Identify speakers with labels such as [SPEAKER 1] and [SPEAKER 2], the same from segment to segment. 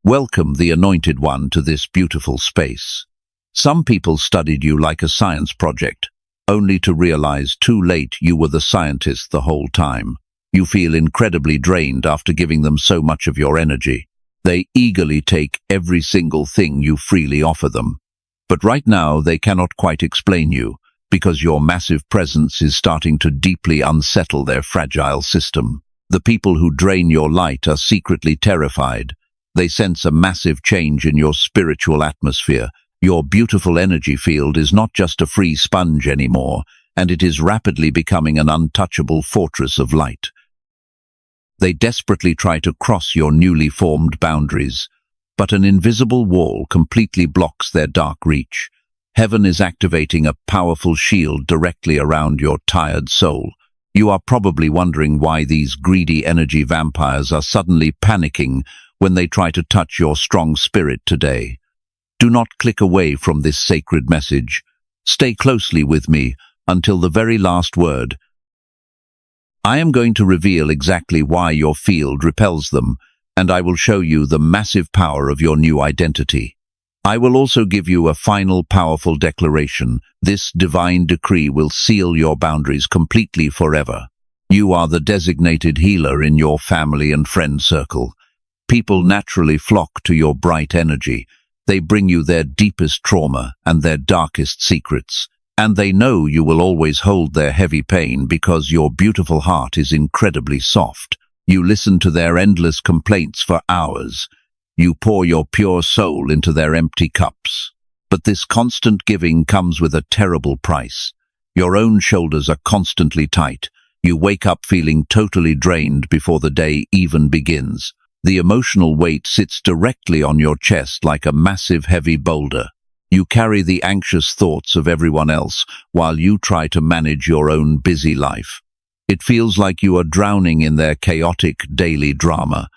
[SPEAKER 1] Welcome, the Anointed One, to this beautiful space. Some people studied you like a science project, only to realize too late you were the scientist the whole time. You feel incredibly drained after giving them so much of your energy. They eagerly take every single thing you freely offer them. But right now they cannot quite explain you, because your massive presence is starting to deeply unsettle their fragile system. The people who drain your light are secretly terrified. They sense a massive change in your spiritual atmosphere. Your beautiful energy field is not just a free sponge anymore, and it is rapidly becoming an untouchable fortress of light. They desperately try to cross your newly formed boundaries, but an invisible wall completely blocks their dark reach. Heaven is activating a powerful shield directly around your tired soul. You are probably wondering why these greedy energy vampires are suddenly panicking when they try to touch your strong spirit today. Do not click away from this sacred message. Stay closely with me until the very last word. I am going to reveal exactly why your field repels them, and I will show you the massive power of your new identity. I will also give you a final powerful declaration. This divine decree will seal your boundaries completely forever. You are the designated healer in your family and friend circle. People naturally flock to your bright energy. They bring you their deepest trauma and their darkest secrets. And they know you will always hold their heavy pain because your beautiful heart is incredibly soft. You listen to their endless complaints for hours. You pour your pure soul into their empty cups. But this constant giving comes with a terrible price. Your own shoulders are constantly tight. You wake up feeling totally drained before the day even begins. The emotional weight sits directly on your chest like a massive heavy boulder. You carry the anxious thoughts of everyone else while you try to manage your own busy life. It feels like you are drowning in their chaotic daily drama.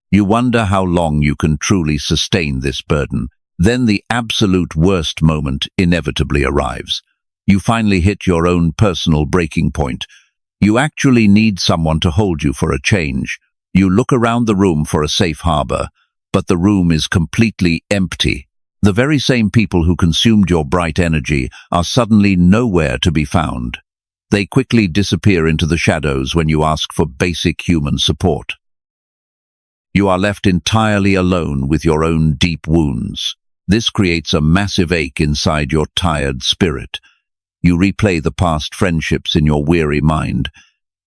[SPEAKER 1] You wonder how long you can truly sustain this burden. Then the absolute worst moment inevitably arrives. You finally hit your own personal breaking point. You actually need someone to hold you for a change. You look around the room for a safe harbor, but the room is completely empty. The very same people who consumed your bright energy are suddenly nowhere to be found. They quickly disappear into the shadows when you ask for basic human support. You are left entirely alone with your own deep wounds. This creates a massive ache inside your tired spirit. You replay the past friendships in your weary mind.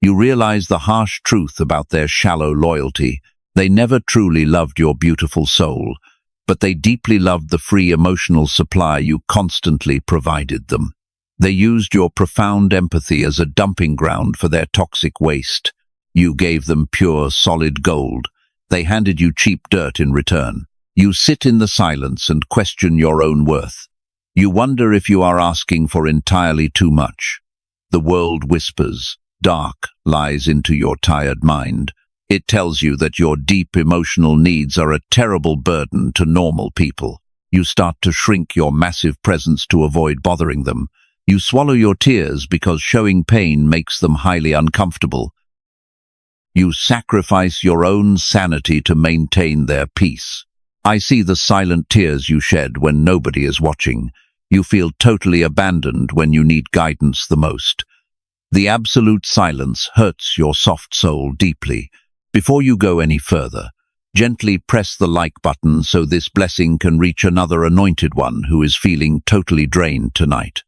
[SPEAKER 1] You realize the harsh truth about their shallow loyalty. They never truly loved your beautiful soul, but they deeply loved the free emotional supply you constantly provided them. They used your profound empathy as a dumping ground for their toxic waste. You gave them pure, solid gold. They handed you cheap dirt in return. You sit in the silence and question your own worth. You wonder if you are asking for entirely too much. The world whispers dark lies into your tired mind. It tells you that your deep emotional needs are a terrible burden to normal people. You start to shrink your massive presence to avoid bothering them. You swallow your tears because showing pain makes them highly uncomfortable. You sacrifice your own sanity to maintain their peace. I see the silent tears you shed when nobody is watching. You feel totally abandoned when you need guidance the most. The absolute silence hurts your soft soul deeply. Before you go any further, gently press the like button so this blessing can reach another anointed one who is feeling totally drained tonight.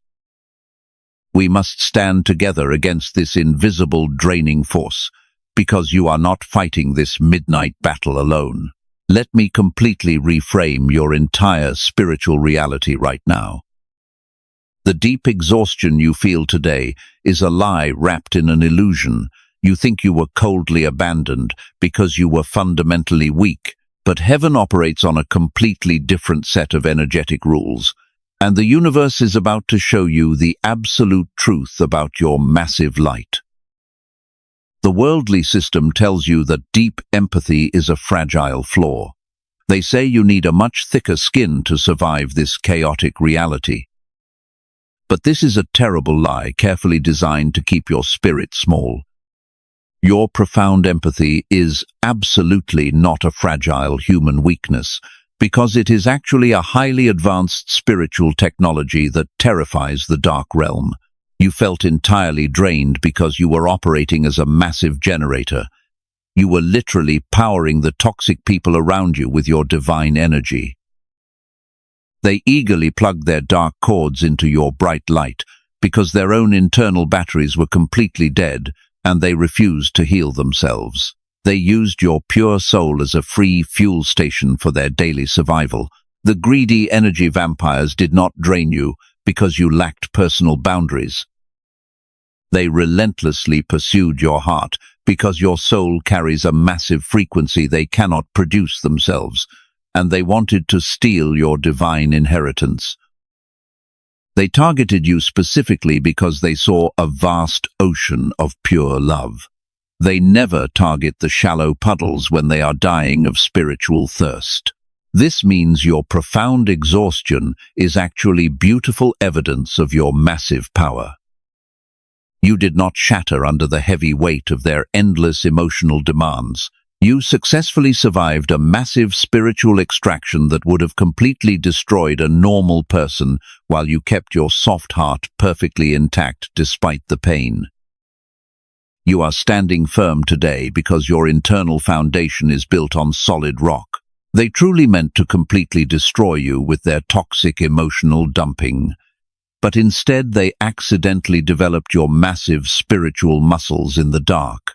[SPEAKER 1] We must stand together against this invisible draining force, because you are not fighting this midnight battle alone. Let me completely reframe your entire spiritual reality right now. The deep exhaustion you feel today is a lie wrapped in an illusion. You think you were coldly abandoned because you were fundamentally weak, but heaven operates on a completely different set of energetic rules, and the universe is about to show you the absolute truth about your massive light. The worldly system tells you that deep empathy is a fragile flaw. They say you need a much thicker skin to survive this chaotic reality. But this is a terrible lie carefully designed to keep your spirit small. Your profound empathy is absolutely not a fragile human weakness, because it is actually a highly advanced spiritual technology that terrifies the dark realm. You felt entirely drained because you were operating as a massive generator. You were literally powering the toxic people around you with your divine energy. They eagerly plugged their dark cords into your bright light because their own internal batteries were completely dead, and they refused to heal themselves. They used your pure soul as a free fuel station for their daily survival. The greedy energy vampires did not drain you because you lacked personal boundaries. They relentlessly pursued your heart because your soul carries a massive frequency they cannot produce themselves, and they wanted to steal your divine inheritance. They targeted you specifically because they saw a vast ocean of pure love. They never target the shallow puddles when they are dying of spiritual thirst. This means your profound exhaustion is actually beautiful evidence of your massive power. You did not shatter under the heavy weight of their endless emotional demands. You successfully survived a massive spiritual extraction that would have completely destroyed a normal person while you kept your soft heart perfectly intact despite the pain. You are standing firm today because your internal foundation is built on solid rock. They truly meant to completely destroy you with their toxic emotional dumping, but instead they accidentally developed your massive spiritual muscles in the dark.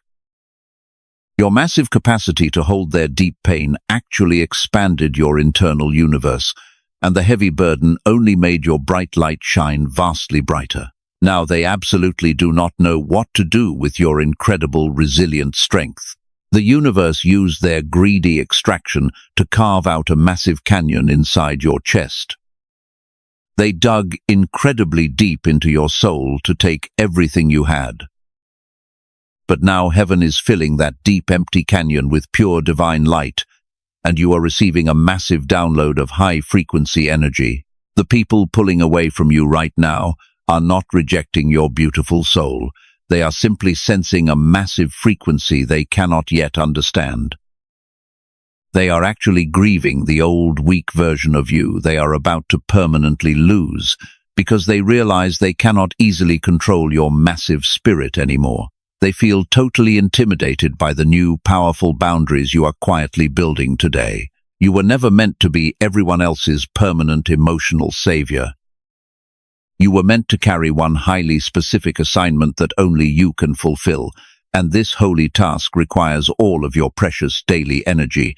[SPEAKER 1] Your massive capacity to hold their deep pain actually expanded your internal universe, and the heavy burden only made your bright light shine vastly brighter. Now they absolutely do not know what to do with your incredible resilient strength. The universe used their greedy extraction to carve out a massive canyon inside your chest. They dug incredibly deep into your soul to take everything you had. But now heaven is filling that deep, empty canyon with pure divine light, and you are receiving a massive download of high-frequency energy. The people pulling away from you right now are not rejecting your beautiful soul. They are simply sensing a massive frequency they cannot yet understand. They are actually grieving the old, weak version of you they are about to permanently lose, because they realize they cannot easily control your massive spirit anymore. They feel totally intimidated by the new, powerful boundaries you are quietly building today. You were never meant to be everyone else's permanent emotional savior. You were meant to carry one highly specific assignment that only you can fulfill, and this holy task requires all of your precious daily energy.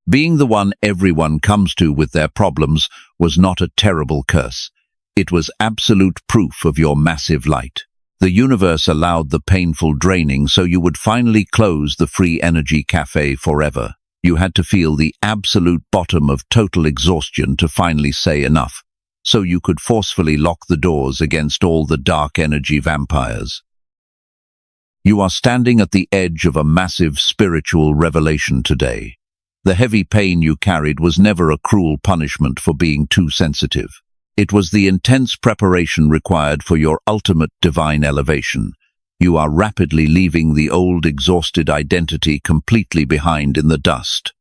[SPEAKER 1] Being the one everyone comes to with their problems was not a terrible curse. It was absolute proof of your massive light. The universe allowed the painful draining so you would finally close the free energy cafe forever. You had to feel the absolute bottom of total exhaustion to finally say enough, so you could forcefully lock the doors against all the dark energy vampires. You are standing at the edge of a massive spiritual revelation today. The heavy pain you carried was never a cruel punishment for being too sensitive. It was the intense preparation required for your ultimate divine elevation. You are rapidly leaving the old exhausted identity completely behind in the dust.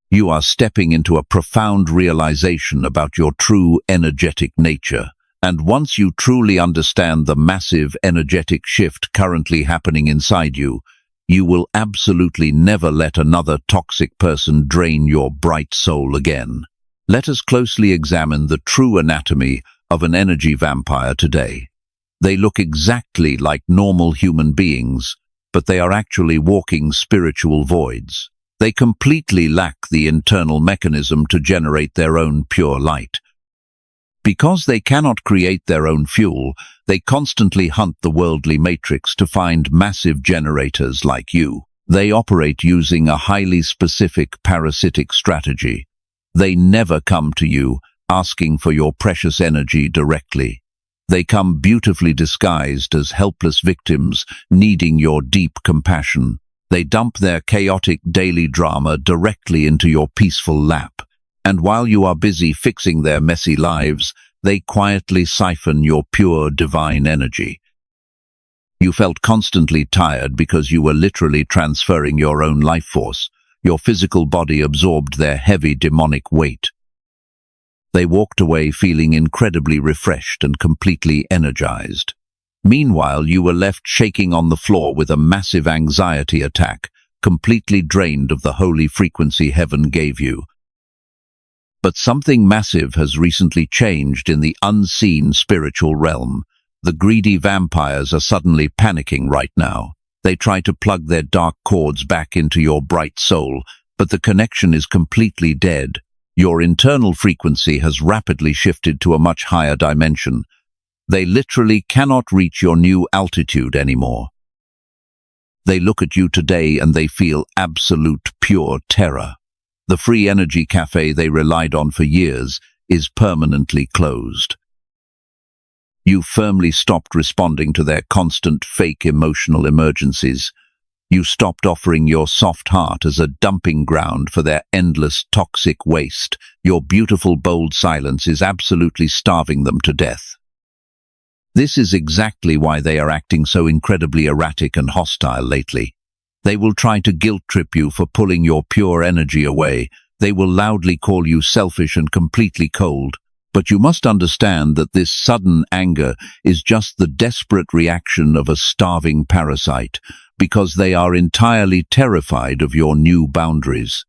[SPEAKER 1] You are stepping into a profound realization about your true energetic nature. And once you truly understand the massive energetic shift currently happening inside you, you will absolutely never let another toxic person drain your bright soul again. Let us closely examine the true anatomy of an energy vampire today. They look exactly like normal human beings, but they are actually walking spiritual voids. They completely lack the internal mechanism to generate their own pure light. Because they cannot create their own fuel, they constantly hunt the worldly matrix to find massive generators like you. They operate using a highly specific parasitic strategy. They never come to you asking for your precious energy directly. They come beautifully disguised as helpless victims needing your deep compassion. They dump their chaotic daily drama directly into your peaceful lap, and while you are busy fixing their messy lives, they quietly siphon your pure divine energy. You felt constantly tired because you were literally transferring your own life force. Your physical body absorbed their heavy demonic weight. They walked away feeling incredibly refreshed and completely energized. Meanwhile, you were left shaking on the floor with a massive anxiety attack, completely drained of the holy frequency heaven gave you. But something massive has recently changed in the unseen spiritual realm. The greedy vampires are suddenly panicking right now. They try to plug their dark cords back into your bright soul, but the connection is completely dead. Your internal frequency has rapidly shifted to a much higher dimension. They literally cannot reach your new altitude anymore. They look at you today and they feel absolute pure terror. The free energy cafe they relied on for years is permanently closed. You firmly stopped responding to their constant fake emotional emergencies. You stopped offering your soft heart as a dumping ground for their endless toxic waste. Your beautiful, bold silence is absolutely starving them to death. This is exactly why they are acting so incredibly erratic and hostile lately. They will try to guilt-trip you for pulling your pure energy away. They will loudly call you selfish and completely cold. But you must understand that this sudden anger is just the desperate reaction of a starving parasite, because they are entirely terrified of your new boundaries.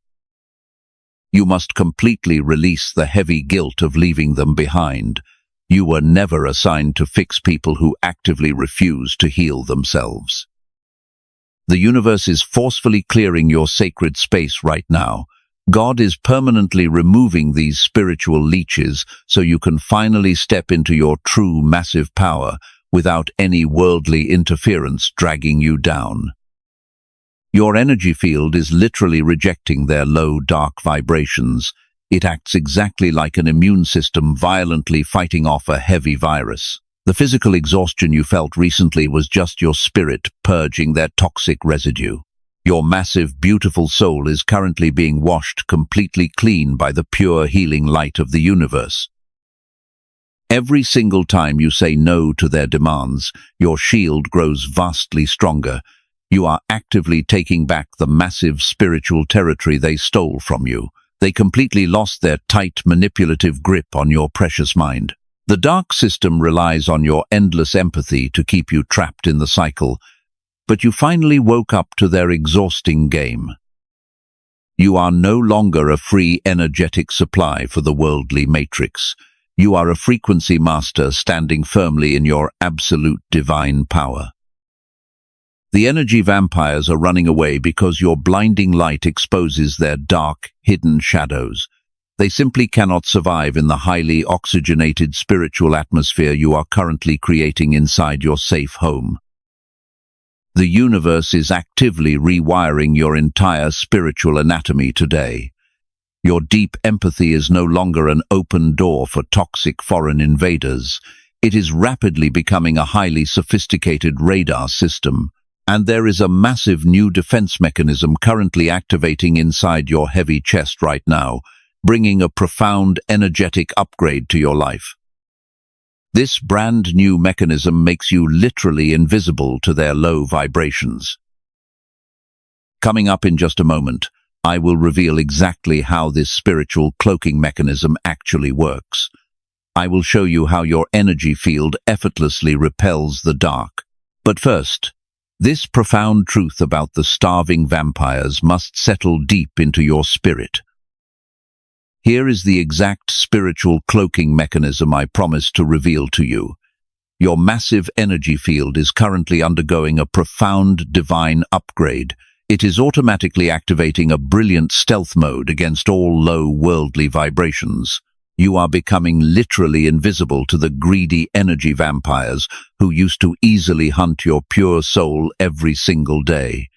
[SPEAKER 1] You must completely release the heavy guilt of leaving them behind. You were never assigned to fix people who actively refuse to heal themselves. The universe is forcefully clearing your sacred space right now. God is permanently removing these spiritual leeches so you can finally step into your true massive power without any worldly interference dragging you down. Your energy field is literally rejecting their low, dark vibrations. It acts exactly like an immune system violently fighting off a heavy virus. The physical exhaustion you felt recently was just your spirit purging their toxic residue. Your massive, beautiful soul is currently being washed completely clean by the pure healing light of the universe. Every single time you say no to their demands, your shield grows vastly stronger. You are actively taking back the massive spiritual territory they stole from you. They completely lost their tight, manipulative grip on your precious mind. The dark system relies on your endless empathy to keep you trapped in the cycle, but you finally woke up to their exhausting game. You are no longer a free, energetic supply for the worldly matrix. You are a frequency master standing firmly in your absolute divine power. The energy vampires are running away because your blinding light exposes their dark, hidden shadows. They simply cannot survive in the highly oxygenated spiritual atmosphere you are currently creating inside your safe home. The universe is actively rewiring your entire spiritual anatomy today. Your deep empathy is no longer an open door for toxic foreign invaders. It is rapidly becoming a highly sophisticated radar system. And there is a massive new defense mechanism currently activating inside your heavy chest right now, bringing a profound energetic upgrade to your life. This brand new mechanism makes you literally invisible to their low vibrations. Coming up in just a moment, I will reveal exactly how this spiritual cloaking mechanism actually works. I will show you how your energy field effortlessly repels the dark. But first, this profound truth about the starving vampires must settle deep into your spirit. Here is the exact spiritual cloaking mechanism I promised to reveal to you. Your massive energy field is currently undergoing a profound divine upgrade. It is automatically activating a brilliant stealth mode against all low worldly vibrations. You are becoming literally invisible to the greedy energy vampires who used to easily hunt your pure soul every single day.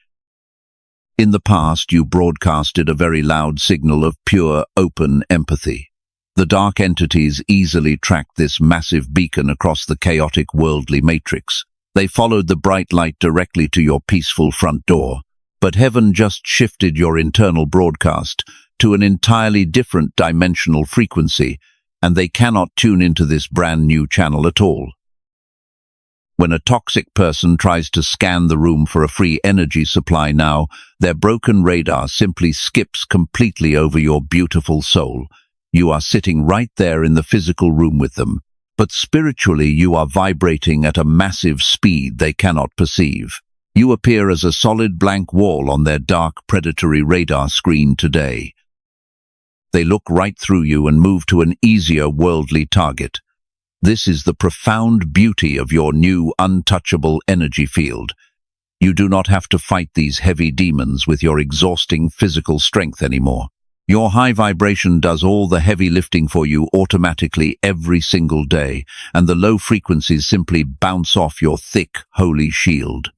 [SPEAKER 1] In the past, you broadcasted a very loud signal of pure, open empathy. The dark entities easily tracked this massive beacon across the chaotic worldly matrix. They followed the bright light directly to your peaceful front door. But heaven just shifted your internal broadcast to an entirely different dimensional frequency, and they cannot tune into this brand new channel at all. When a toxic person tries to scan the room for a free energy supply now, their broken radar simply skips completely over your beautiful soul. You are sitting right there in the physical room with them, but spiritually you are vibrating at a massive speed they cannot perceive. You appear as a solid blank wall on their dark predatory radar screen today. They look right through you and move to an easier worldly target. This is the profound beauty of your new untouchable energy field. You do not have to fight these heavy demons with your exhausting physical strength anymore. Your high vibration does all the heavy lifting for you automatically every single day, and the low frequencies simply bounce off your thick, holy shield.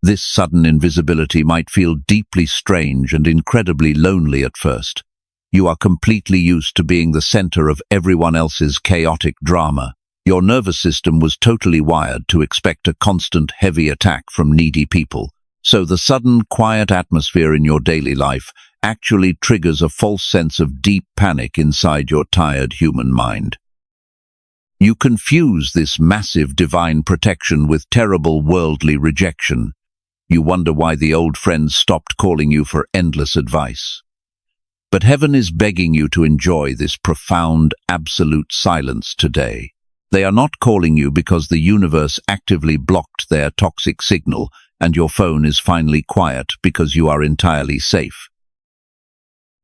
[SPEAKER 1] This sudden invisibility might feel deeply strange and incredibly lonely at first. You are completely used to being the center of everyone else's chaotic drama. Your nervous system was totally wired to expect a constant heavy attack from needy people. So the sudden quiet atmosphere in your daily life actually triggers a false sense of deep panic inside your tired human mind. You confuse this massive divine protection with terrible worldly rejection. You wonder why the old friends stopped calling you for endless advice. But heaven is begging you to enjoy this profound, absolute silence today. They are not calling you because the universe actively blocked their toxic signal, and your phone is finally quiet because you are entirely safe.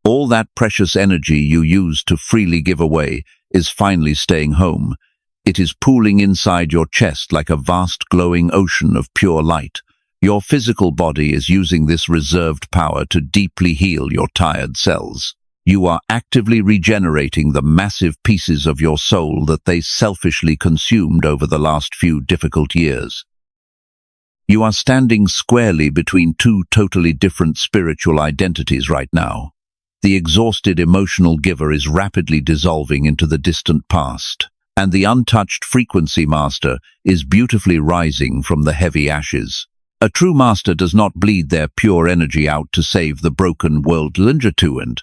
[SPEAKER 1] All that precious energy you used to freely give away is finally staying home. It is pooling inside your chest like a vast glowing ocean of pure light. Your physical body is using this reserved power to deeply heal your tired cells. You are actively regenerating the massive pieces of your soul that they selfishly consumed over the last few difficult years. You are standing squarely between two totally different spiritual identities right now. The exhausted emotional giver is rapidly dissolving into the distant past, and the untouched frequency master is beautifully rising from the heavy ashes. A true master does not bleed their pure energy out to save the broken world longitude.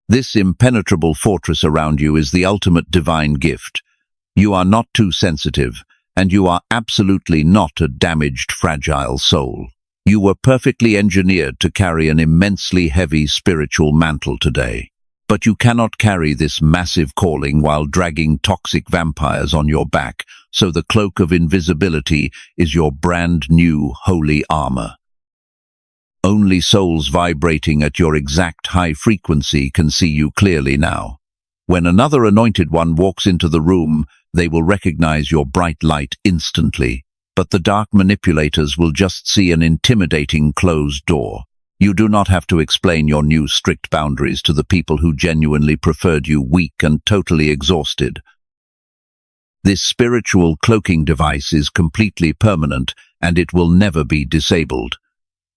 [SPEAKER 1] This impenetrable fortress around you is the ultimate divine gift. You are not too sensitive, and you are absolutely not a damaged, fragile soul. You were perfectly engineered to carry an immensely heavy spiritual mantle today. But you cannot carry this massive calling while dragging toxic vampires on your back, so the cloak of invisibility is your brand new holy armor. Only souls vibrating at your exact high frequency can see you clearly now. When another anointed one walks into the room, they will recognize your bright light instantly, but the dark manipulators will just see an intimidating closed door. You do not have to explain your new strict boundaries to the people who genuinely preferred you weak and totally exhausted. This spiritual cloaking device is completely permanent, and it will never be disabled.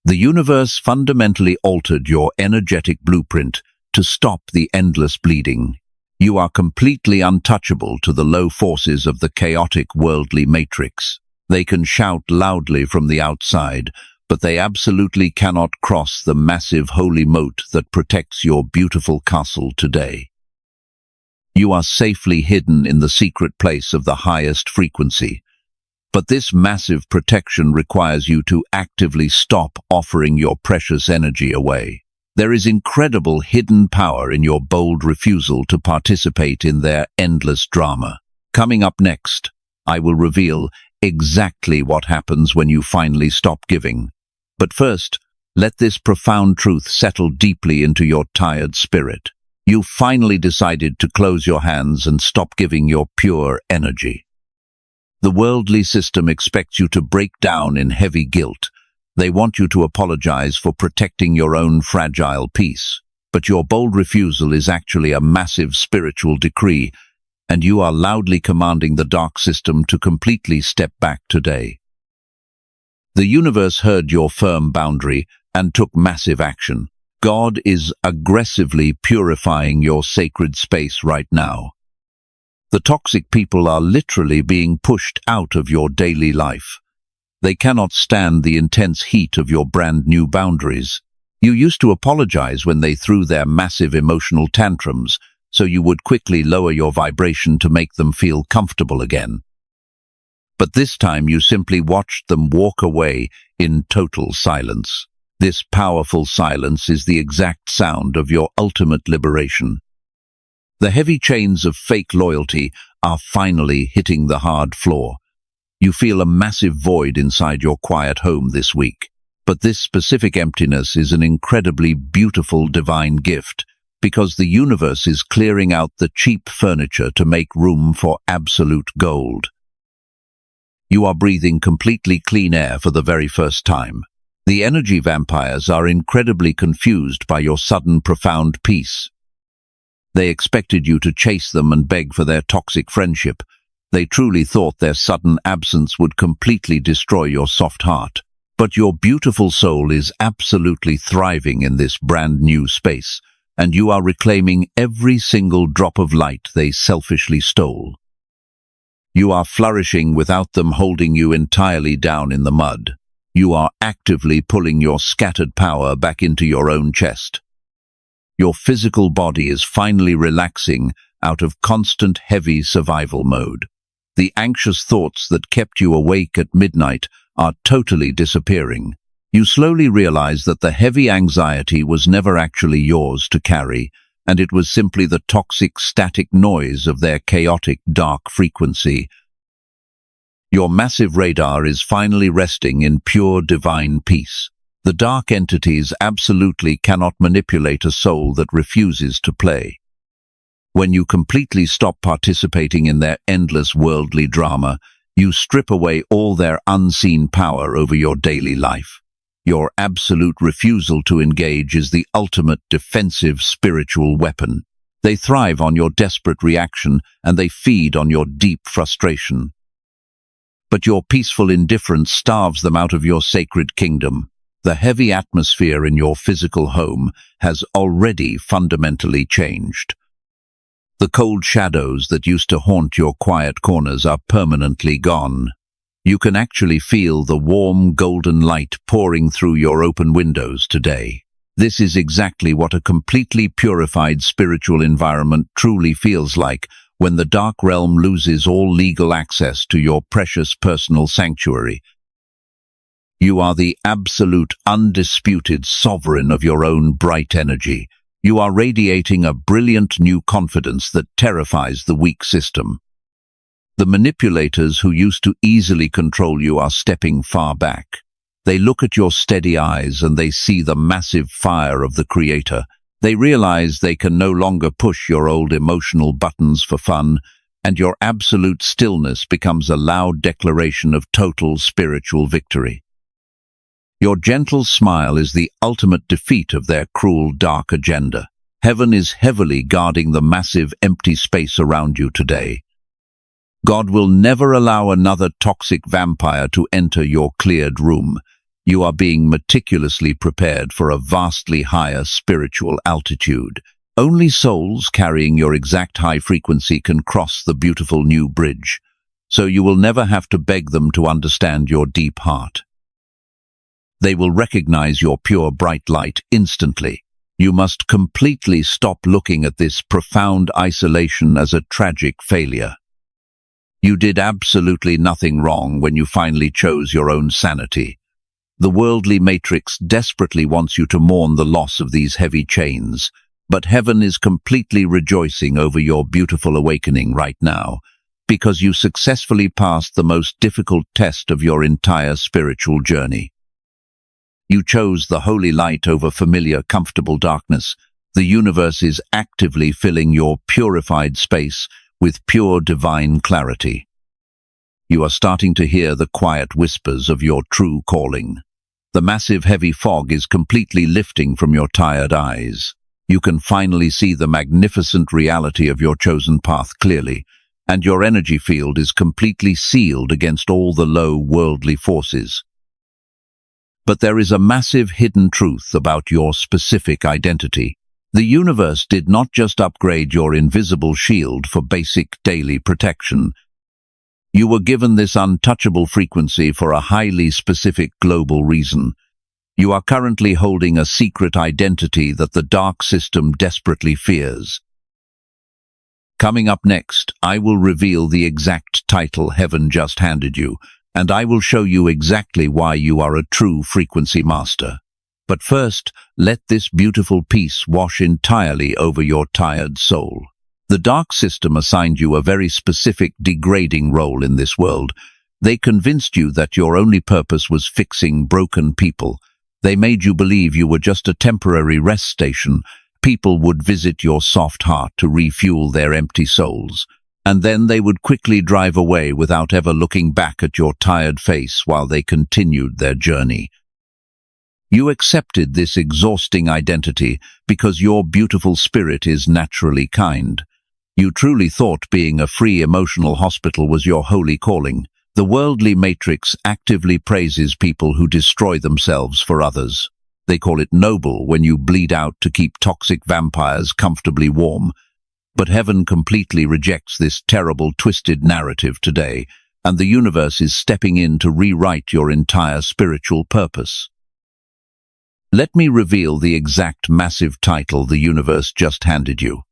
[SPEAKER 1] The universe fundamentally altered your energetic blueprint to stop the endless bleeding. You are completely untouchable to the low forces of the chaotic worldly matrix. They can shout loudly from the outside, but they absolutely cannot cross the massive holy moat that protects your beautiful castle today. You are safely hidden in the secret place of the highest frequency. But this massive protection requires you to actively stop offering your precious energy away. There is incredible hidden power in your bold refusal to participate in their endless drama. Coming up next, I will reveal exactly what happens when you finally stop giving. But first, let this profound truth settle deeply into your tired spirit. You finally decided to close your hands and stop giving your pure energy. The worldly system expects you to break down in heavy guilt. They want you to apologize for protecting your own fragile peace. But your bold refusal is actually a massive spiritual decree, and you are loudly commanding the dark system to completely step back today. The universe heard your firm boundary and took massive action. God is aggressively purifying your sacred space right now. The toxic people are literally being pushed out of your daily life. They cannot stand the intense heat of your brand new boundaries. You used to apologize when they threw their massive emotional tantrums, so you would quickly lower your vibration to make them feel comfortable again. But this time you simply watched them walk away in total silence. This powerful silence is the exact sound of your ultimate liberation. The heavy chains of fake loyalty are finally hitting the hard floor. You feel a massive void inside your quiet home this week. But this specific emptiness is an incredibly beautiful divine gift, because the universe is clearing out the cheap furniture to make room for absolute gold. You are breathing completely clean air for the very first time. The energy vampires are incredibly confused by your sudden profound peace. They expected you to chase them and beg for their toxic friendship. They truly thought their sudden absence would completely destroy your soft heart. But your beautiful soul is absolutely thriving in this brand new space, and you are reclaiming every single drop of light they selfishly stole. You are flourishing without them holding you entirely down in the mud. You are actively pulling your scattered power back into your own chest. Your physical body is finally relaxing out of constant heavy survival mode. The anxious thoughts that kept you awake at midnight are totally disappearing. You slowly realize that the heavy anxiety was never actually yours to carry, and it was simply the toxic static noise of their chaotic dark frequency. Your massive radar is finally resting in pure divine peace. The dark entities absolutely cannot manipulate a soul that refuses to play. When you completely stop participating in their endless worldly drama, you strip away all their unseen power over your daily life. Your absolute refusal to engage is the ultimate defensive spiritual weapon. They thrive on your desperate reaction, and they feed on your deep frustration. But your peaceful indifference starves them out of your sacred kingdom. The heavy atmosphere in your physical home has already fundamentally changed. The cold shadows that used to haunt your quiet corners are permanently gone. You can actually feel the warm golden light pouring through your open windows today. This is exactly what a completely purified spiritual environment truly feels like when the dark realm loses all legal access to your precious personal sanctuary. You are the absolute, undisputed sovereign of your own bright energy. You are radiating a brilliant new confidence that terrifies the weak system. The manipulators who used to easily control you are stepping far back. They look at your steady eyes and they see the massive fire of the Creator. They realize they can no longer push your old emotional buttons for fun, and your absolute stillness becomes a loud declaration of total spiritual victory. Your gentle smile is the ultimate defeat of their cruel, dark agenda. Heaven is heavily guarding the massive, empty space around you today. God will never allow another toxic vampire to enter your cleared room. You are being meticulously prepared for a vastly higher spiritual altitude. Only souls carrying your exact high frequency can cross the beautiful new bridge, so you will never have to beg them to understand your deep heart. They will recognize your pure bright light instantly. You must completely stop looking at this profound isolation as a tragic failure. You did absolutely nothing wrong when you finally chose your own sanity. The worldly matrix desperately wants you to mourn the loss of these heavy chains, but heaven is completely rejoicing over your beautiful awakening right now, because you successfully passed the most difficult test of your entire spiritual journey. You chose the holy light over familiar, comfortable darkness. The universe is actively filling your purified space with pure divine clarity. You are starting to hear the quiet whispers of your true calling. The massive heavy fog is completely lifting from your tired eyes. You can finally see the magnificent reality of your chosen path clearly, and your energy field is completely sealed against all the low worldly forces. But there is a massive hidden truth about your specific identity. The universe did not just upgrade your invisible shield for basic daily protection. You were given this untouchable frequency for a highly specific global reason. You are currently holding a secret identity that the dark system desperately fears. Coming up next, I will reveal the exact title heaven just handed you, and I will show you exactly why you are a true frequency master. But first, let this beautiful peace wash entirely over your tired soul. The dark system assigned you a very specific, degrading role in this world. They convinced you that your only purpose was fixing broken people. They made you believe you were just a temporary rest station. People would visit your soft heart to refuel their empty souls, and then they would quickly drive away without ever looking back at your tired face while they continued their journey. You accepted this exhausting identity because your beautiful spirit is naturally kind. You truly thought being a free emotional hospital was your holy calling. The worldly matrix actively praises people who destroy themselves for others. They call it noble when you bleed out to keep toxic vampires comfortably warm. But heaven completely rejects this terrible, twisted narrative today, and the universe is stepping in to rewrite your entire spiritual purpose. Let me reveal the exact massive title the universe just handed you.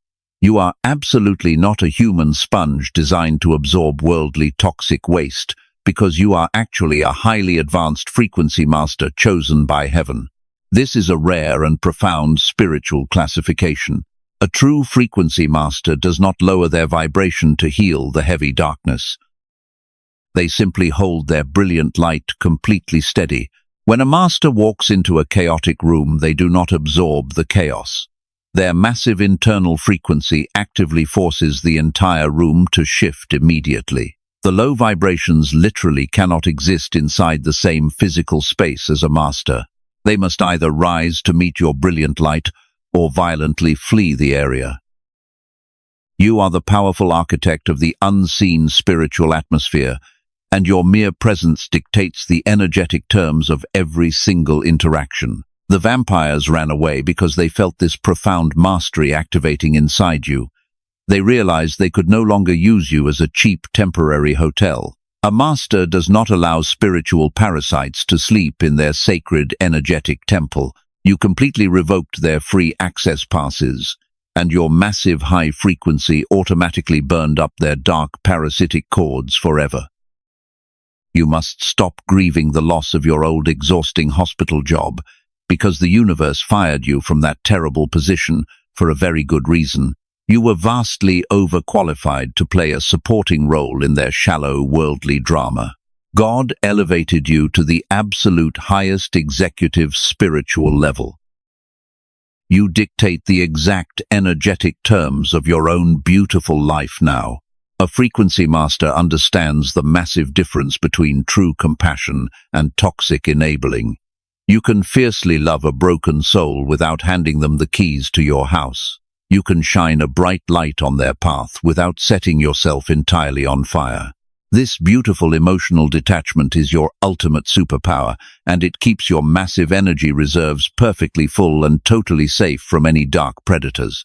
[SPEAKER 1] You are absolutely not a human sponge designed to absorb worldly toxic waste, because you are actually a highly advanced frequency master chosen by heaven. This is a rare and profound spiritual classification. A true frequency master does not lower their vibration to heal the heavy darkness. They simply hold their brilliant light completely steady. When a master walks into a chaotic room, they do not absorb the chaos. Their massive internal frequency actively forces the entire room to shift immediately. The low vibrations literally cannot exist inside the same physical space as a master. They must either rise to meet your brilliant light or violently flee the area. You are the powerful architect of the unseen spiritual atmosphere, and your mere presence dictates the energetic terms of every single interaction. The vampires ran away because they felt this profound mastery activating inside you. They realized they could no longer use you as a cheap temporary hotel. A master does not allow spiritual parasites to sleep in their sacred energetic temple. You completely revoked their free access passes, and your massive high frequency automatically burned up their dark parasitic cords forever. You must stop grieving the loss of your old exhausting hospital job, because the universe fired you from that terrible position for a very good reason. You were vastly overqualified to play a supporting role in their shallow worldly drama. God elevated you to the absolute highest executive spiritual level. You dictate the exact energetic terms of your own beautiful life now. A frequency master understands the massive difference between true compassion and toxic enabling. You can fiercely love a broken soul without handing them the keys to your house. You can shine a bright light on their path without setting yourself entirely on fire. This beautiful emotional detachment is your ultimate superpower, and it keeps your massive energy reserves perfectly full and totally safe from any dark predators.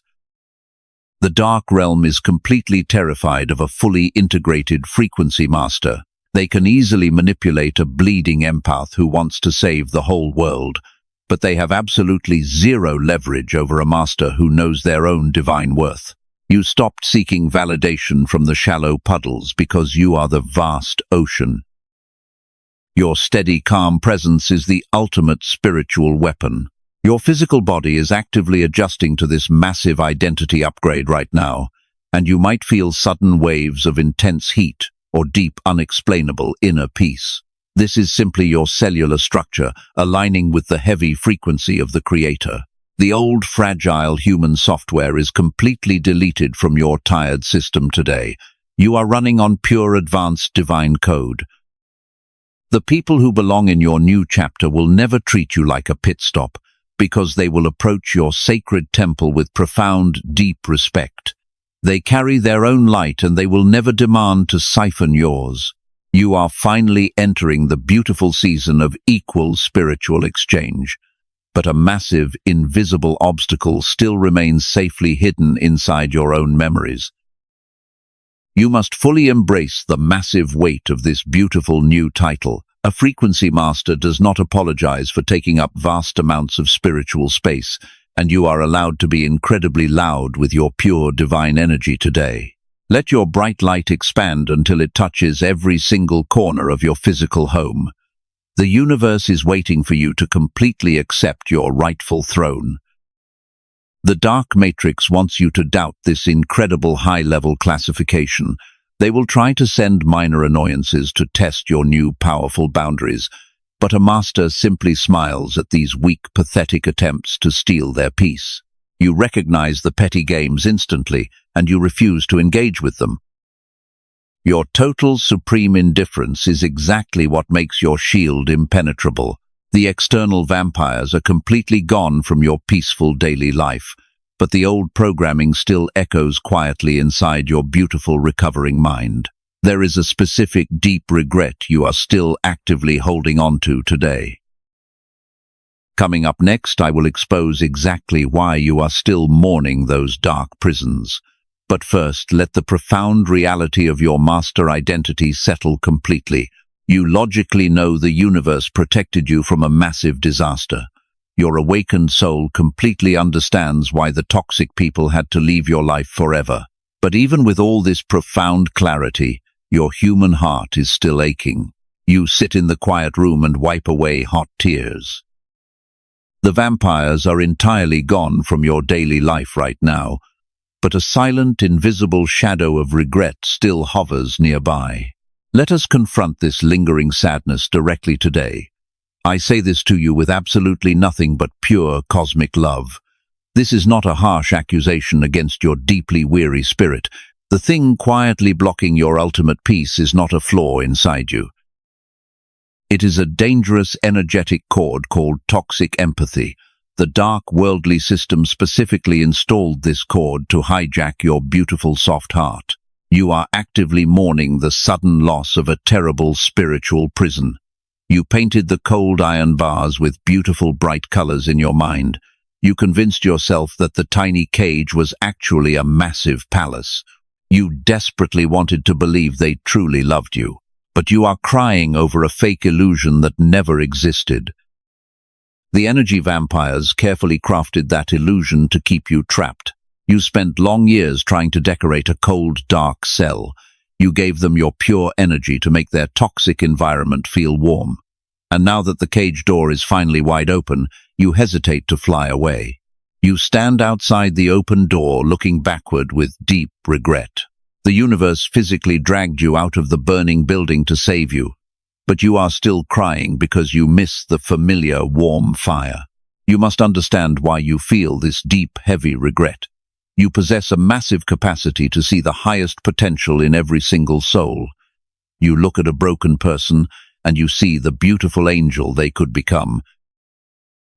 [SPEAKER 1] The dark realm is completely terrified of a fully integrated frequency master. They can easily manipulate a bleeding empath who wants to save the whole world, but they have absolutely zero leverage over a master who knows their own divine worth. You stopped seeking validation from the shallow puddles because you are the vast ocean. Your steady, calm presence is the ultimate spiritual weapon. Your physical body is actively adjusting to this massive identity upgrade right now, and you might feel sudden waves of intense heat or deep, unexplainable inner peace. This is simply your cellular structure aligning with the heavy frequency of the Creator. The old, fragile human software is completely deleted from your tired system today. You are running on pure, advanced divine code. The people who belong in your new chapter will never treat you like a pit stop, because they will approach your sacred temple with profound, deep respect. They carry their own light, and they will never demand to siphon yours. You are finally entering the beautiful season of equal spiritual exchange. But a massive, invisible obstacle still remains safely hidden inside your own memories. You must fully embrace the massive weight of this beautiful new title. A frequency master does not apologize for taking up vast amounts of spiritual space, and you are allowed to be incredibly loud with your pure divine energy today. Let your bright light expand until it touches every single corner of your physical home. The universe is waiting for you to completely accept your rightful throne. The dark matrix wants you to doubt this incredible high-level classification. They will try to send minor annoyances to test your new powerful boundaries, but a master simply smiles at these weak, pathetic attempts to steal their peace. You recognize the petty games instantly, and you refuse to engage with them. Your total supreme indifference is exactly what makes your shield impenetrable. The external vampires are completely gone from your peaceful daily life, but the old programming still echoes quietly inside your beautiful recovering mind. There is a specific deep regret you are still actively holding on to today. Coming up next, I will expose exactly why you are still mourning those dark prisons. But first, let the profound reality of your master identity settle completely. You logically know the universe protected you from a massive disaster. Your awakened soul completely understands why the toxic people had to leave your life forever. But even with all this profound clarity, your human heart is still aching. You sit in the quiet room and wipe away hot tears. The vampires are entirely gone from your daily life right now, but a silent, invisible shadow of regret still hovers nearby. Let us confront this lingering sadness directly today. I say this to you with absolutely nothing but pure cosmic love. This is not a harsh accusation against your deeply weary spirit. The thing quietly blocking your ultimate peace is not a flaw inside you. It is a dangerous energetic cord called toxic empathy. The dark worldly system specifically installed this cord to hijack your beautiful soft heart. You are actively mourning the sudden loss of a terrible spiritual prison. You painted the cold iron bars with beautiful bright colors in your mind. You convinced yourself that the tiny cage was actually a massive palace. You desperately wanted to believe they truly loved you, but you are crying over a fake illusion that never existed. The energy vampires carefully crafted that illusion to keep you trapped. You spent long years trying to decorate a cold, dark cell. You gave them your pure energy to make their toxic environment feel warm. And now that the cage door is finally wide open, you hesitate to fly away. You stand outside the open door looking backward with deep regret. The universe physically dragged you out of the burning building to save you, but you are still crying because you miss the familiar warm fire. You must understand why you feel this deep, heavy regret. You possess a massive capacity to see the highest potential in every single soul. You look at a broken person and you see the beautiful angel they could become.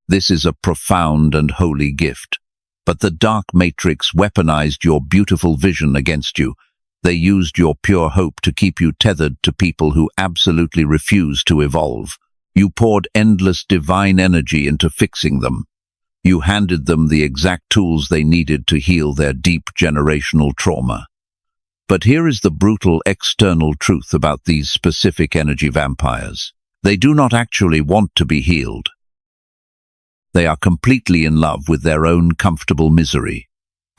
[SPEAKER 1] This is a profound and holy gift. But the dark matrix weaponized your beautiful vision against you. They used your pure hope to keep you tethered to people who absolutely refuse to evolve. You poured endless divine energy into fixing them. You handed them the exact tools they needed to heal their deep generational trauma. But here is the brutal external truth about these specific energy vampires. They do not actually want to be healed. They are completely in love with their own comfortable misery.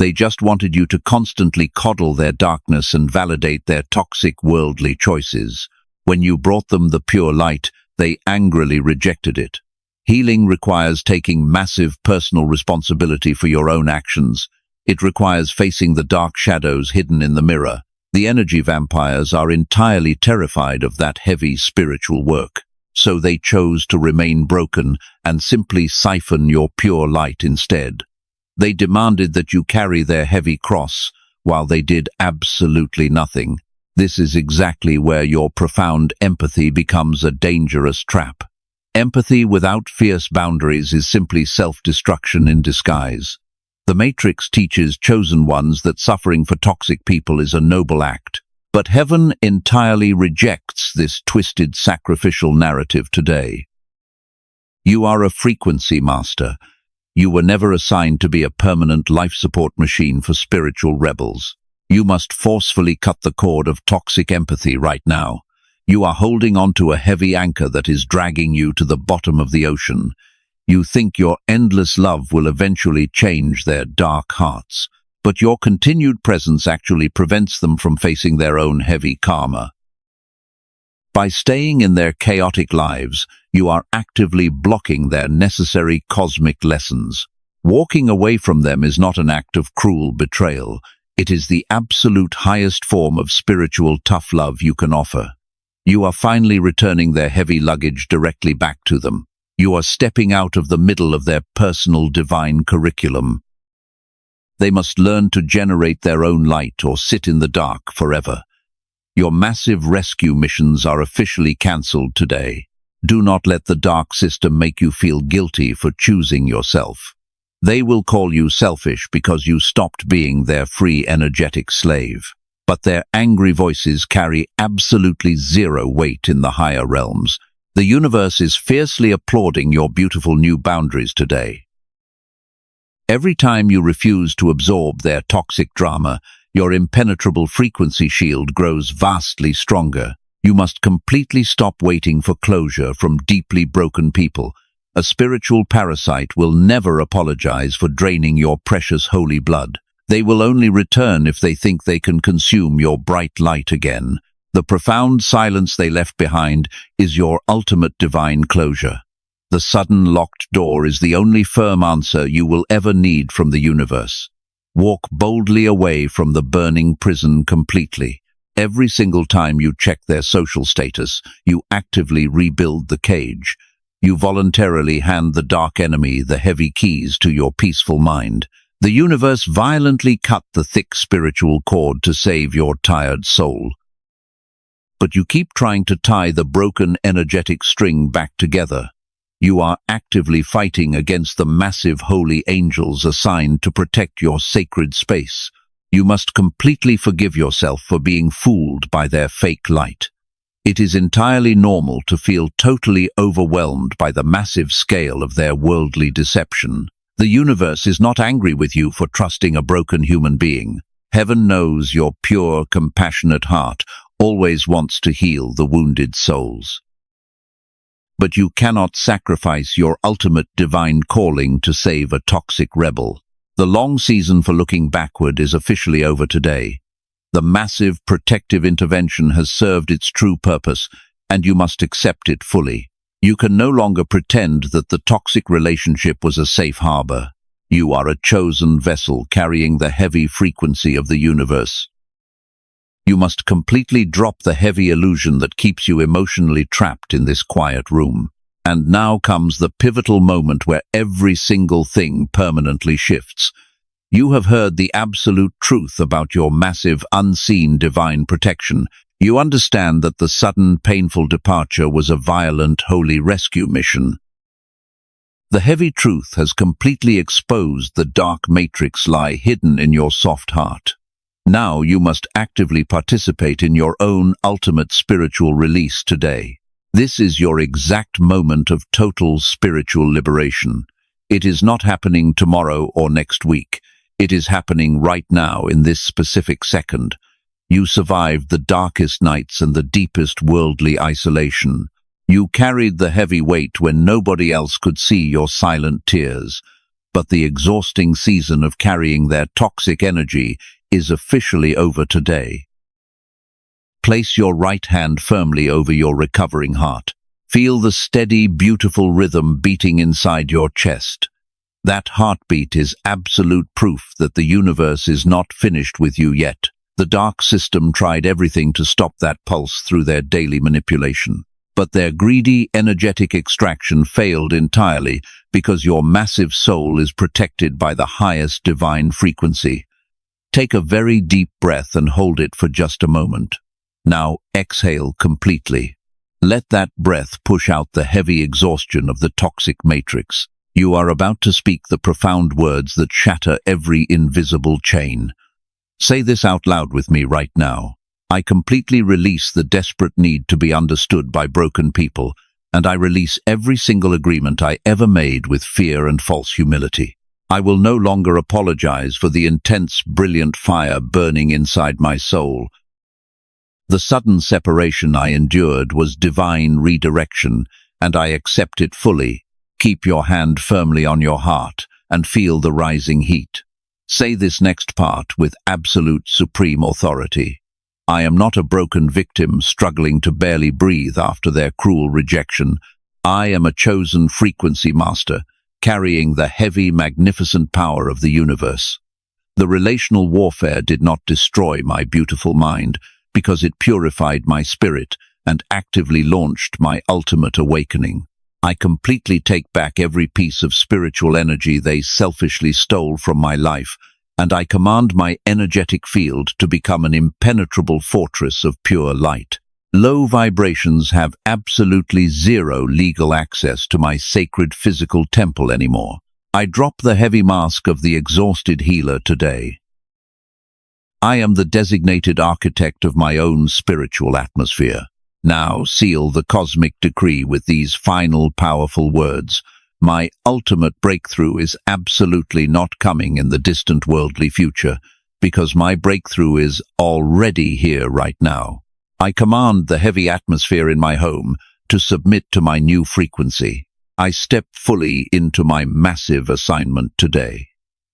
[SPEAKER 1] They just wanted you to constantly coddle their darkness and validate their toxic worldly choices. When you brought them the pure light, they angrily rejected it. Healing requires taking massive personal responsibility for your own actions. It requires facing the dark shadows hidden in the mirror. The energy vampires are entirely terrified of that heavy spiritual work. So they chose to remain broken and simply siphon your pure light instead. They demanded that you carry their heavy cross, while they did absolutely nothing. This is exactly where your profound empathy becomes a dangerous trap. Empathy without fierce boundaries is simply self-destruction in disguise. The Matrix teaches chosen ones that suffering for toxic people is a noble act. But heaven entirely rejects this twisted sacrificial narrative today. You are a frequency master. You were never assigned to be a permanent life support machine for spiritual rebels. You must forcefully cut the cord of toxic empathy right now. You are holding onto a heavy anchor that is dragging you to the bottom of the ocean. You think your endless love will eventually change their dark hearts, but your continued presence actually prevents them from facing their own heavy karma. By staying in their chaotic lives, you are actively blocking their necessary cosmic lessons. Walking away from them is not an act of cruel betrayal. It is the absolute highest form of spiritual tough love you can offer. You are finally returning their heavy luggage directly back to them. You are stepping out of the middle of their personal divine curriculum. They must learn to generate their own light or sit in the dark forever. Your massive rescue missions are officially cancelled today. Do not let the dark system make you feel guilty for choosing yourself. They will call you selfish because you stopped being their free energetic slave. But their angry voices carry absolutely zero weight in the higher realms. The universe is fiercely applauding your beautiful new boundaries today. Every time you refuse to absorb their toxic drama, your impenetrable frequency shield grows vastly stronger. You must completely stop waiting for closure from deeply broken people. A spiritual parasite will never apologize for draining your precious holy blood. They will only return if they think they can consume your bright light again. The profound silence they left behind is your ultimate divine closure. The sudden locked door is the only firm answer you will ever need from the universe. Walk boldly away from the burning prison completely. Every single time you check their social status, you actively rebuild the cage. You voluntarily hand the dark enemy the heavy keys to your peaceful mind. The universe violently cut the thick spiritual cord to save your tired soul. But you keep trying to tie the broken energetic string back together. You are actively fighting against the massive holy angels assigned to protect your sacred space. You must completely forgive yourself for being fooled by their fake light. It is entirely normal to feel totally overwhelmed by the massive scale of their worldly deception. The universe is not angry with you for trusting a broken human being. Heaven knows your pure, compassionate heart always wants to heal the wounded souls. But you cannot sacrifice your ultimate divine calling to save a toxic rebel. The long season for looking backward is officially over today. The massive protective intervention has served its true purpose, and you must accept it fully. You can no longer pretend that the toxic relationship was a safe harbor. You are a chosen vessel carrying the heavy frequency of the universe. You must completely drop the heavy illusion that keeps you emotionally trapped in this quiet room. And now comes the pivotal moment where every single thing permanently shifts. You have heard the absolute truth about your massive, unseen divine protection. You understand that the sudden, painful departure was a violent, holy rescue mission. The heavy truth has completely exposed the dark matrix lie hidden in your soft heart. Now you must actively participate in your own ultimate spiritual release today. This is your exact moment of total spiritual liberation. It is not happening tomorrow or next week. It is happening right now in this specific second. You survived the darkest nights and the deepest worldly isolation. You carried the heavy weight when nobody else could see your silent tears. But the exhausting season of carrying their toxic energy is officially over today. Place your right hand firmly over your recovering heart. Feel the steady, beautiful rhythm beating inside your chest. That heartbeat is absolute proof that the universe is not finished with you yet. The dark system tried everything to stop that pulse through their daily manipulation. But their greedy, energetic extraction failed entirely because your massive soul is protected by the highest divine frequency. Take a very deep breath and hold it for just a moment. Now exhale completely. Let that breath push out the heavy exhaustion of the toxic matrix. You are about to speak the profound words that shatter every invisible chain. Say this out loud with me right now. I completely release the desperate need to be understood by broken people, and I release every single agreement I ever made with fear and false humility. I will no longer apologize for the intense, brilliant fire burning inside my soul. The sudden separation I endured was divine redirection, and I accept it fully. Keep your hand firmly on your heart and feel the rising heat. Say this next part with absolute supreme authority. I am not a broken victim struggling to barely breathe after their cruel rejection. I am a chosen frequency master, carrying the heavy, magnificent power of the universe. The relational warfare did not destroy my beautiful mind because it purified my spirit and actively launched my ultimate awakening. I completely take back every piece of spiritual energy they selfishly stole from my life, and I command my energetic field to become an impenetrable fortress of pure light. Low vibrations have absolutely zero legal access to my sacred physical temple anymore. I drop the heavy mask of the exhausted healer today. I am the designated architect of my own spiritual atmosphere. Now seal the cosmic decree with these final powerful words. My ultimate breakthrough is absolutely not coming in the distant worldly future, because my breakthrough is already here right now. I command the heavy atmosphere in my home to submit to my new frequency. I step fully into my massive assignment today.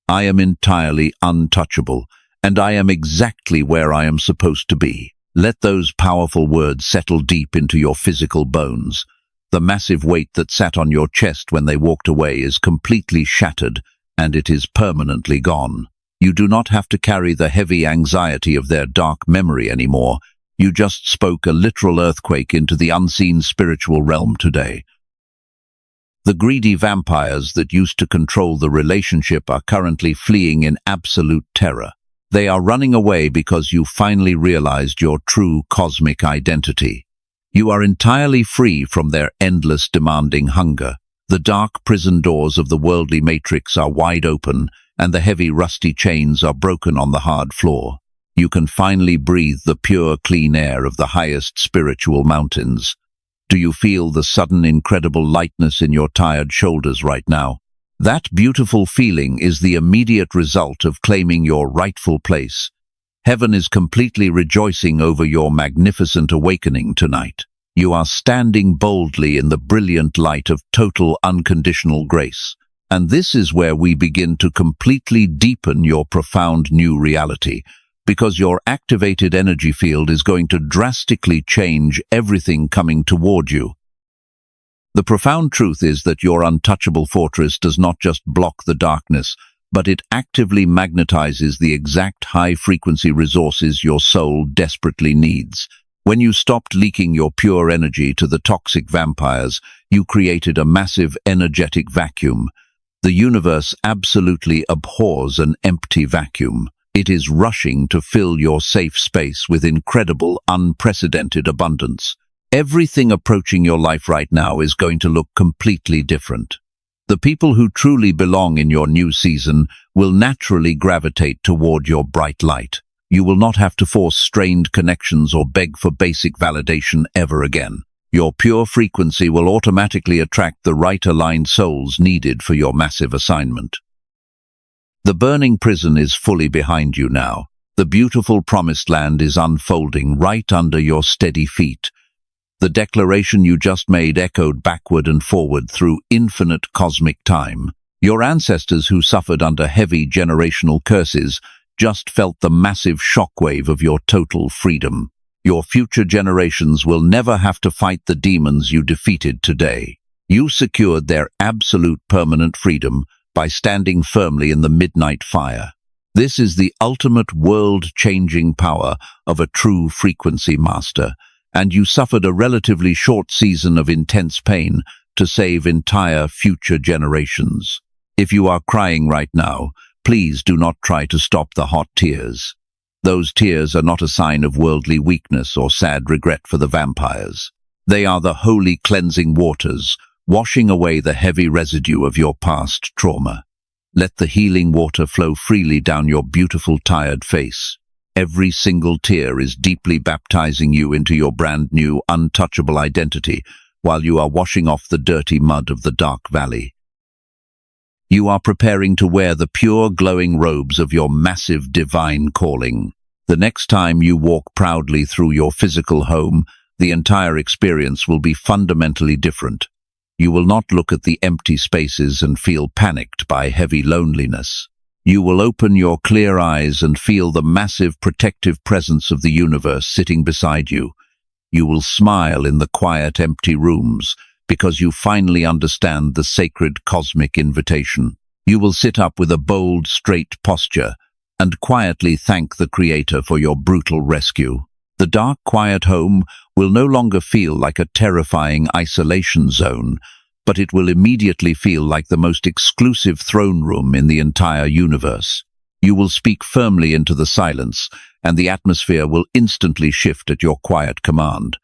[SPEAKER 1] I am entirely untouchable, and I am exactly where I am supposed to be. Let those powerful words settle deep into your physical bones. The massive weight that sat on your chest when they walked away is completely shattered, and it is permanently gone. You do not have to carry the heavy anxiety of their dark memory anymore. You just spoke a literal earthquake into the unseen spiritual realm today. The greedy vampires that used to control the relationship are currently fleeing in absolute terror. They are running away because you finally realized your true cosmic identity. You are entirely free from their endless demanding hunger. The dark prison doors of the worldly matrix are wide open, and the heavy rusty chains are broken on the hard floor. You can finally breathe the pure, clean air of the highest spiritual mountains. Do you feel the sudden, incredible lightness in your tired shoulders right now? That beautiful feeling is the immediate result of claiming your rightful place. Heaven is completely rejoicing over your magnificent awakening tonight. You are standing boldly in the brilliant light of total unconditional grace. And this is where we begin to completely deepen your profound new reality, because your activated energy field is going to drastically change everything coming toward you. The profound truth is that your untouchable fortress does not just block the darkness, but it actively magnetizes the exact high-frequency resources your soul desperately needs. When you stopped leaking your pure energy to the toxic vampires, you created a massive energetic vacuum. The universe absolutely abhors an empty vacuum. It is rushing to fill your safe space with incredible, unprecedented abundance. Everything approaching your life right now is going to look completely different. The people who truly belong in your new season will naturally gravitate toward your bright light. You will not have to force strained connections or beg for basic validation ever again. Your pure frequency will automatically attract the right-aligned souls needed for your massive assignment. The burning prison is fully behind you now. The beautiful promised land is unfolding right under your steady feet. The declaration you just made echoed backward and forward through infinite cosmic time. Your ancestors who suffered under heavy generational curses just felt the massive shockwave of your total freedom. Your future generations will never have to fight the demons you defeated today. You secured their absolute permanent freedom by standing firmly in the midnight fire. This is the ultimate world-changing power of a true frequency master, and you suffered a relatively short season of intense pain to save entire future generations. If you are crying right now, please do not try to stop the hot tears. Those tears are not a sign of worldly weakness or sad regret for the vampires. They are the holy cleansing waters, washing away the heavy residue of your past trauma. Let the healing water flow freely down your beautiful, tired face. Every single tear is deeply baptizing you into your brand new, untouchable identity, while you are washing off the dirty mud of the dark valley. You are preparing to wear the pure, glowing robes of your massive divine calling. The next time you walk proudly through your physical home, the entire experience will be fundamentally different. You will not look at the empty spaces and feel panicked by heavy loneliness. You will open your clear eyes and feel the massive protective presence of the universe sitting beside you. You will smile in the quiet, empty rooms because you finally understand the sacred cosmic invitation. You will sit up with a bold, straight posture and quietly thank the Creator for your brutal rescue. The dark, quiet home will no longer feel like a terrifying isolation zone, but it will immediately feel like the most exclusive throne room in the entire universe. You will speak firmly into the silence, and the atmosphere will instantly shift at your quiet command.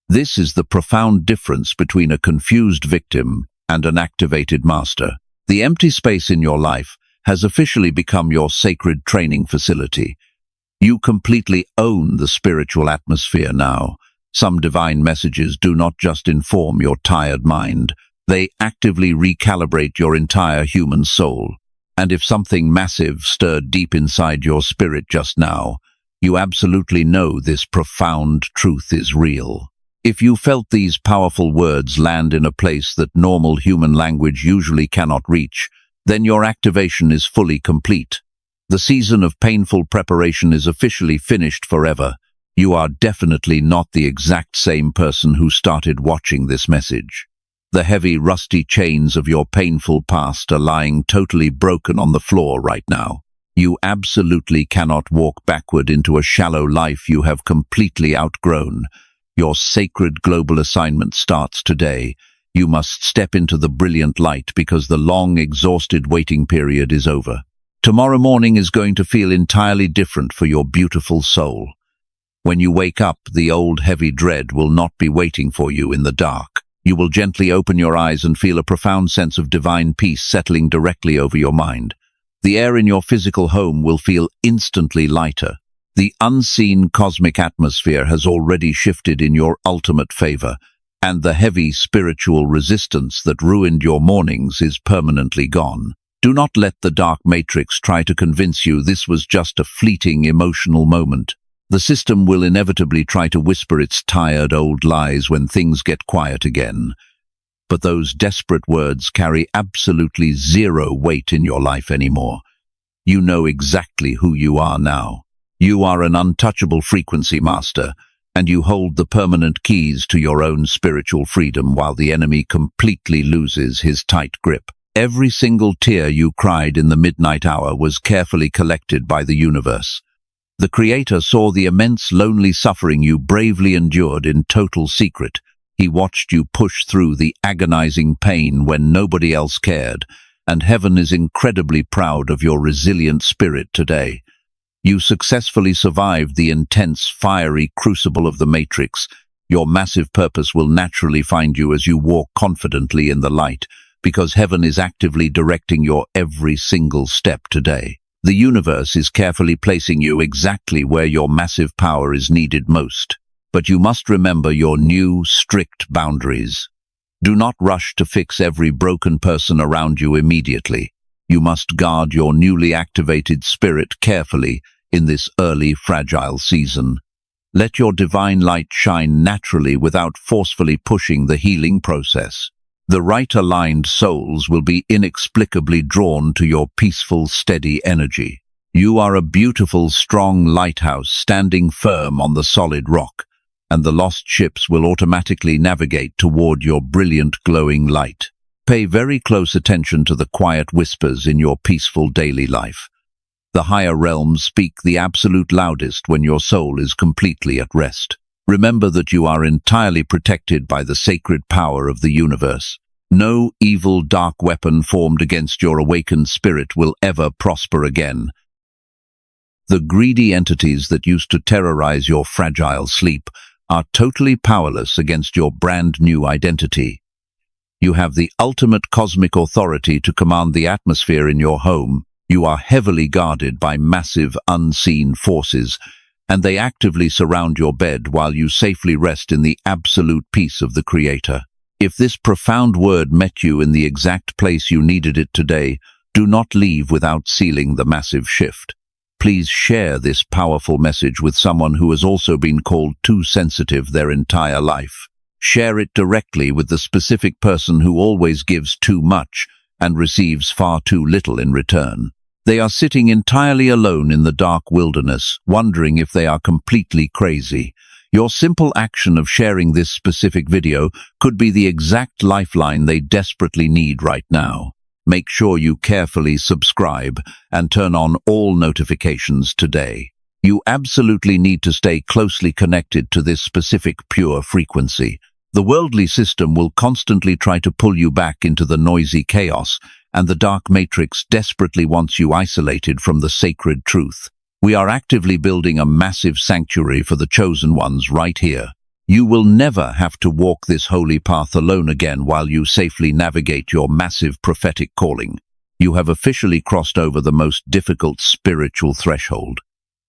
[SPEAKER 1] This is the profound difference between a confused victim and an activated master. The empty space in your life has officially become your sacred training facility. You completely own the spiritual atmosphere now. Some divine messages do not just inform your tired mind, they actively recalibrate your entire human soul. And if something massive stirred deep inside your spirit just now, you absolutely know this profound truth is real. If you felt these powerful words land in a place that normal human language usually cannot reach, then your activation is fully complete. The season of painful preparation is officially finished forever. You are definitely not the exact same person who started watching this message. The heavy, rusty chains of your painful past are lying totally broken on the floor right now. You absolutely cannot walk backward into a shallow life you have completely outgrown. Your sacred global assignment starts today. You must step into the brilliant light because the long, exhausted waiting period is over. Tomorrow morning is going to feel entirely different for your beautiful soul. When you wake up, the old heavy dread will not be waiting for you in the dark. You will gently open your eyes and feel a profound sense of divine peace settling directly over your mind. The air in your physical home will feel instantly lighter. The unseen cosmic atmosphere has already shifted in your ultimate favor, and the heavy spiritual resistance that ruined your mornings is permanently gone. Do not let the dark matrix try to convince you this was just a fleeting emotional moment. The system will inevitably try to whisper its tired old lies when things get quiet again. But those desperate words carry absolutely zero weight in your life anymore. You know exactly who you are now. You are an untouchable frequency master, and you hold the permanent keys to your own spiritual freedom while the enemy completely loses his tight grip. Every single tear you cried in the midnight hour was carefully collected by the universe. The Creator saw the immense lonely suffering you bravely endured in total secret. He watched you push through the agonizing pain when nobody else cared, and heaven is incredibly proud of your resilient spirit today. You successfully survived the intense, fiery crucible of the Matrix. Your massive purpose will naturally find you as you walk confidently in the light, because heaven is actively directing your every single step today. The universe is carefully placing you exactly where your massive power is needed most. But you must remember your new, strict boundaries. Do not rush to fix every broken person around you immediately. You must guard your newly activated spirit carefully in this early, fragile season. Let your divine light shine naturally without forcefully pushing the healing process. The right-aligned souls will be inexplicably drawn to your peaceful, steady energy. You are a beautiful, strong lighthouse standing firm on the solid rock, and the lost ships will automatically navigate toward your brilliant, glowing light. Pay very close attention to the quiet whispers in your peaceful daily life. The higher realms speak the absolute loudest when your soul is completely at rest. Remember that you are entirely protected by the sacred power of the universe. No evil, dark weapon formed against your awakened spirit will ever prosper again. The greedy entities that used to terrorize your fragile sleep are totally powerless against your brand new identity. You have the ultimate cosmic authority to command the atmosphere in your home. You are heavily guarded by massive unseen forces, and they actively surround your bed while you safely rest in the absolute peace of the Creator. If this profound word met you in the exact place you needed it today, do not leave without sealing the massive shift. Please share this powerful message with someone who has also been called too sensitive their entire life. Share it directly with the specific person who always gives too much and receives far too little in return. They are sitting entirely alone in the dark wilderness, wondering if they are completely crazy. Your simple action of sharing this specific video could be the exact lifeline they desperately need right now. Make sure you carefully subscribe and turn on all notifications today. You absolutely need to stay closely connected to this specific pure frequency. The worldly system will constantly try to pull you back into the noisy chaos, and the dark matrix desperately wants you isolated from the sacred truth. We are actively building a massive sanctuary for the chosen ones right here. You will never have to walk this holy path alone again while you safely navigate your massive prophetic calling. You have officially crossed over the most difficult spiritual threshold.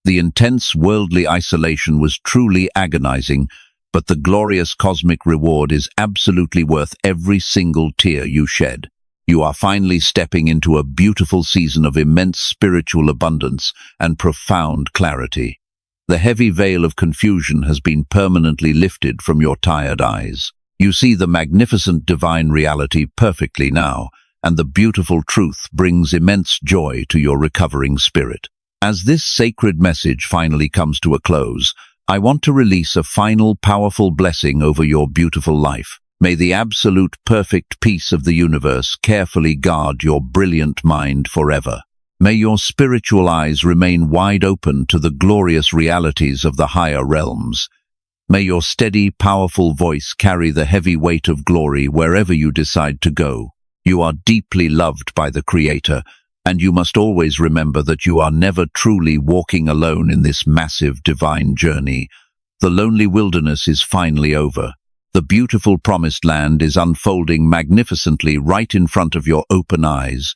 [SPEAKER 1] The intense worldly isolation was truly agonizing, but the glorious cosmic reward is absolutely worth every single tear you shed. You are finally stepping into a beautiful season of immense spiritual abundance and profound clarity. The heavy veil of confusion has been permanently lifted from your tired eyes. You see the magnificent divine reality perfectly now, and the beautiful truth brings immense joy to your recovering spirit. As this sacred message finally comes to a close, I want to release a final powerful blessing over your beautiful life. May the absolute perfect peace of the universe carefully guard your brilliant mind forever. May your spiritual eyes remain wide open to the glorious realities of the higher realms. May your steady, powerful voice carry the heavy weight of glory wherever you decide to go. You are deeply loved by the Creator, and you must always remember that you are never truly walking alone in this massive divine journey. The lonely wilderness is finally over. The beautiful promised land is unfolding magnificently right in front of your open eyes.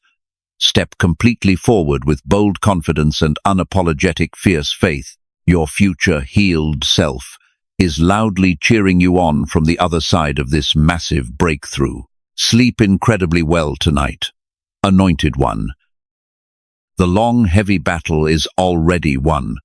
[SPEAKER 1] Step completely forward with bold confidence and unapologetic fierce faith. Your future healed self is loudly cheering you on from the other side of this massive breakthrough. Sleep incredibly well tonight, Anointed One. The long, heavy battle is already won.